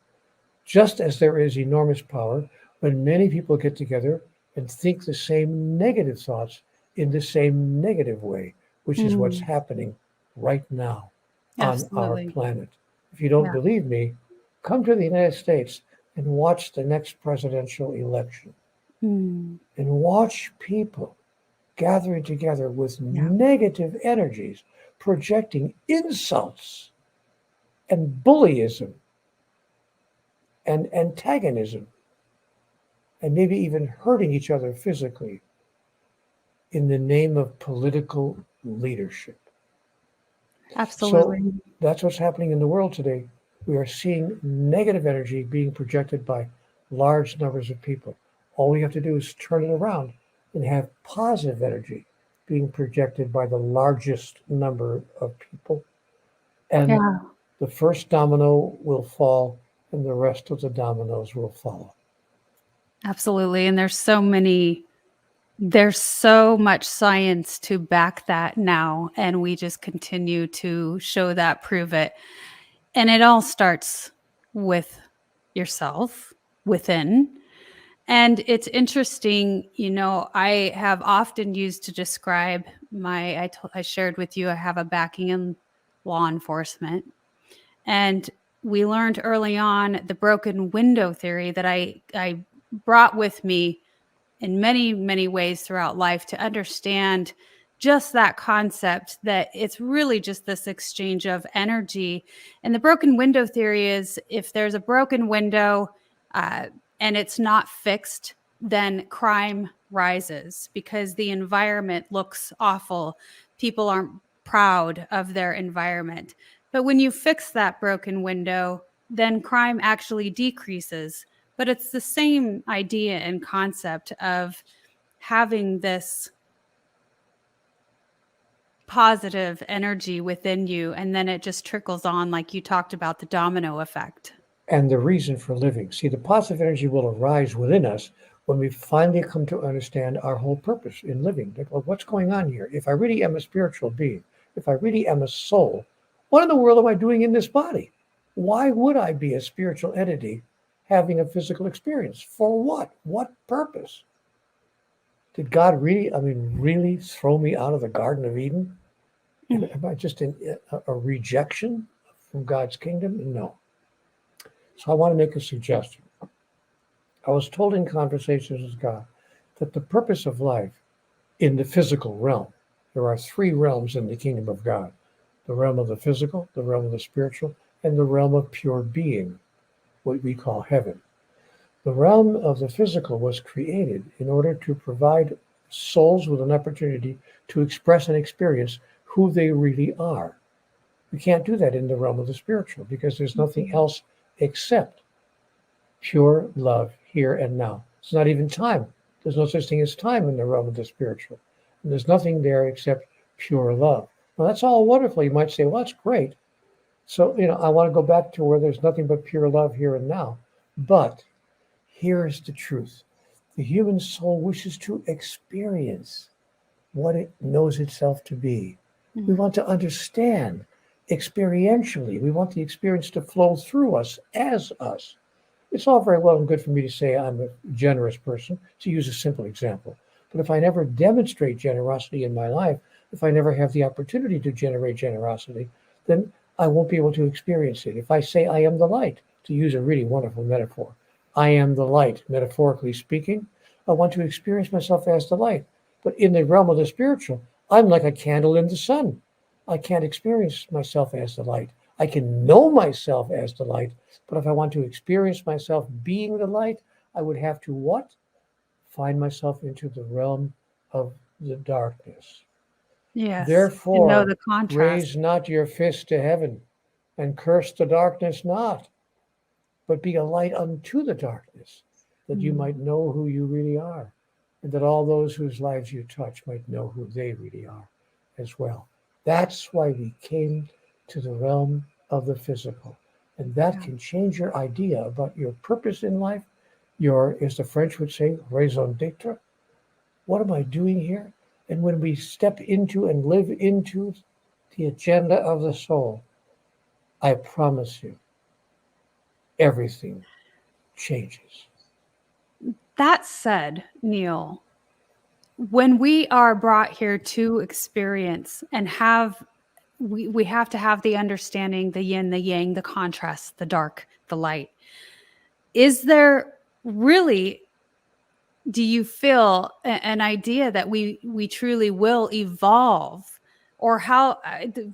just as there is enormous power when many people get together and think the same negative thoughts in the same negative way, which is what's happening right now on our Absolutely. planet. If you don't Yeah. believe me, come to the United States and watch the next presidential election Mm. and watch people gathering together with Yeah. negative energies, projecting insults and bullyism and antagonism, and maybe even hurting each other physically in the name of political leadership. Absolutely. So that's what's happening in the world today. We are seeing negative energy being projected by large numbers of people. All we have to do is turn it around and have positive energy being projected by the largest number of people. And Yeah. the first domino will fall and the rest of the dominoes will follow. Absolutely. And there's so much science to back that now. And we just continue to show that, prove it. And it all starts with yourself within. And it's interesting, I have often used to describe I shared with you, I have a backing in law enforcement. And we learned early on the broken window theory that I brought with me in many, many ways throughout life to understand just that concept that it's really just this exchange of energy. And the broken window theory is if there's a broken window and it's not fixed, then crime rises because the environment looks awful. People aren't proud of their environment. But when you fix that broken window, then crime actually decreases. But it's the same idea and concept of having this positive energy within you, and then it just trickles on, like you talked about, the domino effect. And the reason for living. See, the positive energy will arise within us when we finally come to understand our whole purpose in living. Like, well, what's going on here? If I really am a spiritual being, if I really am a soul, what in the world am I doing in this body? Why would I be a spiritual entity having a physical experience? For what? What purpose? Did God really, really throw me out of the Garden of Eden? Am I just in a rejection from God's kingdom? No. So I want to make a suggestion. I was told in conversations with God that the purpose of life in the physical realm, there are 3 realms in the kingdom of God: the realm of the physical, the realm of the spiritual, and the realm of pure being, what we call heaven. The realm of the physical was created in order to provide souls with an opportunity to express and experience who they really are. We can't do that in the realm of the spiritual because there's nothing else except pure love here and now. It's not even time. There's no such thing as time in the realm of the spiritual. And there's nothing there except pure love. Well, that's all wonderful. You might say, well, that's great. So, I want to go back to where there's nothing but pure love here and now. But here is the truth. The human soul wishes to experience what it knows itself to be. We want to understand experientially. We want the experience to flow through us as us. It's all very well and good for me to say I'm a generous person, to use a simple example. But if I never demonstrate generosity in my life, if I never have the opportunity to generate generosity, then I won't be able to experience it. If I say I am the light, to use a really wonderful metaphor, I am the light, metaphorically speaking, I want to experience myself as the light. But in the realm of the spiritual, I'm like a candle in the sun. I can't experience myself as the light. I can know myself as the light, but if I want to experience myself being the light, I would have to what? Find myself into the realm of the darkness. Yes. Therefore, know the contrast. raise not your fist to heaven and curse the darkness not, but be a light unto the darkness, that you might know who you really are, and that all those whose lives you touch might know who they really are as well. That's why we came to the realm of the physical. And that can change your idea about your purpose in life, your, as the French would say, raison d'etre. What am I doing here? And when we step into and live into the agenda of the soul, I promise you, everything changes. That said, Neale, when we are brought here to experience and we have to have the understanding, the yin, the yang, the contrast, the dark, the light. Is there really, do you feel an idea that we truly will evolve? Or how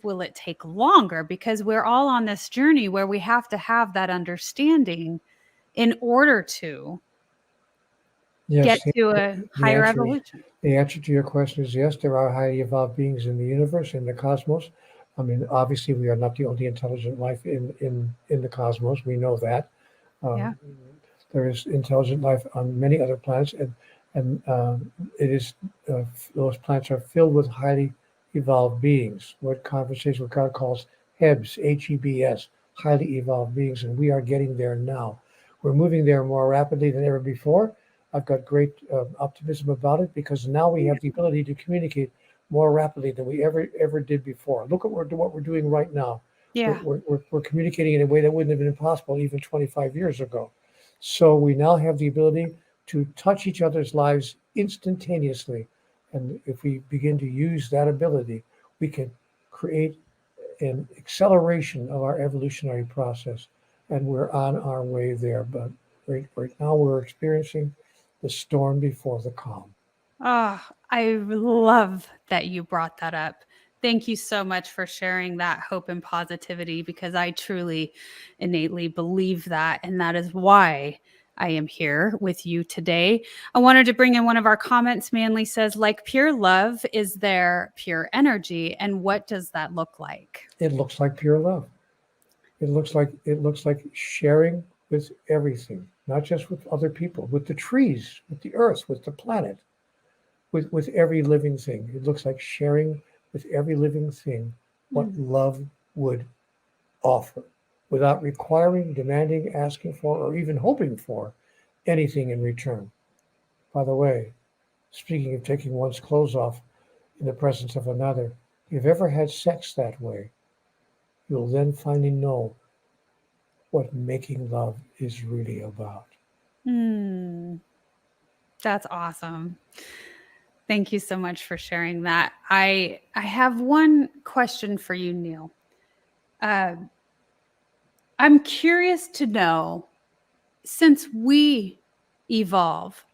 will it take longer? Because we're all on this journey where we have to have that understanding in order to get to a higher evolution. The answer to your question is yes, there are highly evolved beings in the universe, in the cosmos. Obviously, we are not the only intelligent life in the cosmos. We know that. There is intelligent life on many other planets, and it is those planets are filled with highly evolved beings. What conversation with God calls HEBs, H-E-B-S, highly evolved beings, and we are getting there now. We're moving there more rapidly than ever before. I've got great optimism about it because now we have the ability to communicate more rapidly than we ever did before. Look at what we're doing right now. Yeah. We're communicating in a way that wouldn't have been possible even 25 years ago. So we now have the ability to touch each other's lives instantaneously. And if we begin to use that ability, we can create an acceleration of our evolutionary process. And we're on our way there. But right now we're experiencing the storm before the calm. Oh, I love that you brought that up. Thank you so much for sharing that hope and positivity, because I truly innately believe that. And that is why I am here with you today. I wanted to bring in one of our comments. Manly says, like pure love, is there pure energy? And what does that look like? It looks like pure love. It looks like sharing with everything. not just with other people, with the trees, with the earth, with the planet, with every living thing. It looks like sharing with every living thing what love would offer without requiring, demanding, asking for, or even hoping for anything in return. By the way, speaking of taking one's clothes off in the presence of another, if you've ever had sex that way, you'll then finally know what making love is really about. That's awesome. Thank you so much for sharing that. I have one question for you, Neale. I'm curious to know, since we evolve,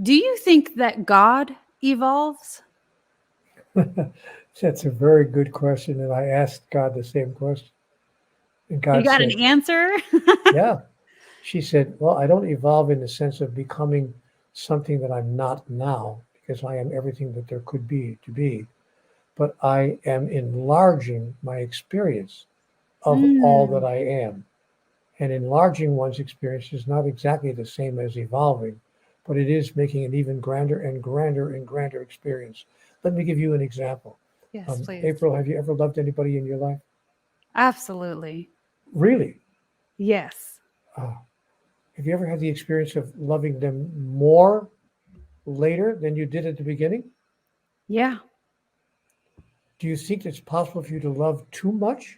do you think that God evolves? That's a very good question, and I asked God the same question. And You God got an said, answer? yeah. She said, well, I don't evolve in the sense of becoming something that I'm not now, because I am everything that there could be to be, but I am enlarging my experience of all that Mm, I am. And enlarging one's experience is not exactly the same as evolving, but it is making an even grander and grander and grander experience. Let me give you an example. yes, please. April, have you ever loved anybody in your life? Absolutely. Really? Yes. Uh, have you ever had the experience of loving them more later than you did at the beginning? Yeah. Do you think it's possible for you to love too much?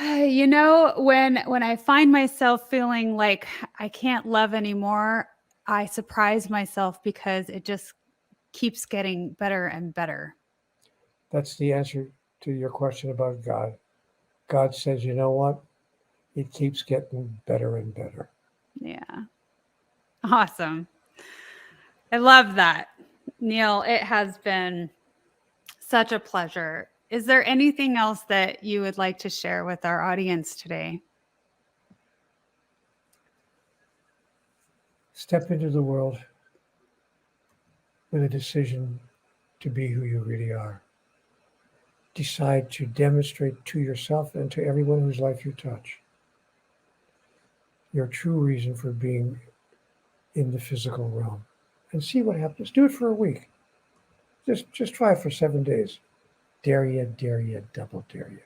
You know, when I find myself feeling like I can't love anymore, I surprise myself because it just keeps getting better and better. That's the answer to your question about God. God says, you know what? It keeps getting better and better. Yeah. Awesome. I love that. Neale, it has been such a pleasure. Is there anything else that you would like to share with our audience today? Step into the world with a decision to be who you really are. Decide to demonstrate to yourself and to everyone whose life you touch your true reason for being in the physical realm, and see what happens. Do it for a week. Just try it for 7 days. Dare you, double dare you.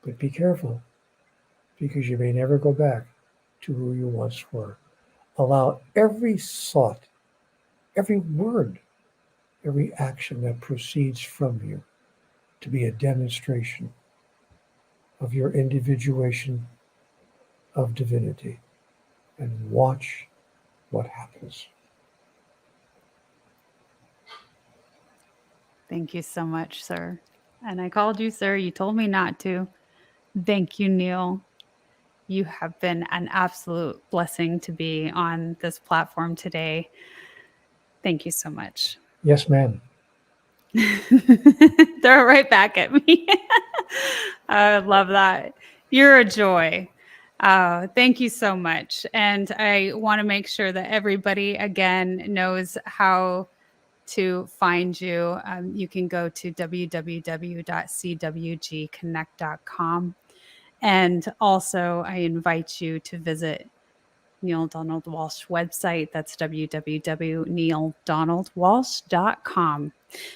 But be careful, because you may never go back to who you once were. Allow every thought, every word, every action that proceeds from you to be a demonstration of your individuation of divinity, and watch what happens. Thank you so much, sir. And I called you, sir. You told me not to. Thank you, Neale. You have been an absolute blessing to be on this platform today. Thank you so much. Yes, ma'am. Throw it right back at me. I love that. You're a joy. Thank you so much. And I want to make sure that everybody, again, knows how to find you. You can go to www.cwgconnect.com. And also, I invite you to visit Neale Donald Walsch website. That's www.nealedonaldwalsh.com.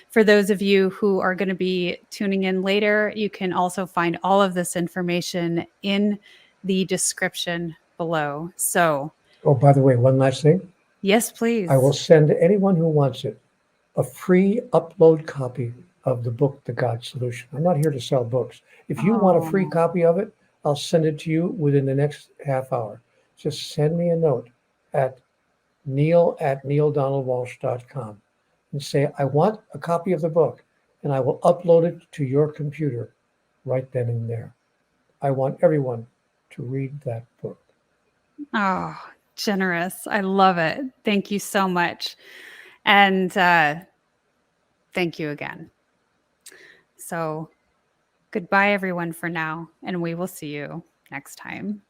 For those of you who are going to be tuning in later, you can also find all of this information in the description below. So, Oh, by the way, one last thing. yes, please. I will send anyone who wants it a free upload copy of the book, The God Solution. I'm not here to sell books. If you want a free copy of it, I'll send it to you within the next half hour. Just send me a note at neale@nealedonaldwalsh.com and say, I want a copy of the book, and I will upload it to your computer right then and there. I want everyone to read that book. Oh, generous. I love it. Thank you so much. And thank you again. So, goodbye, everyone, for now, and we will see you next time.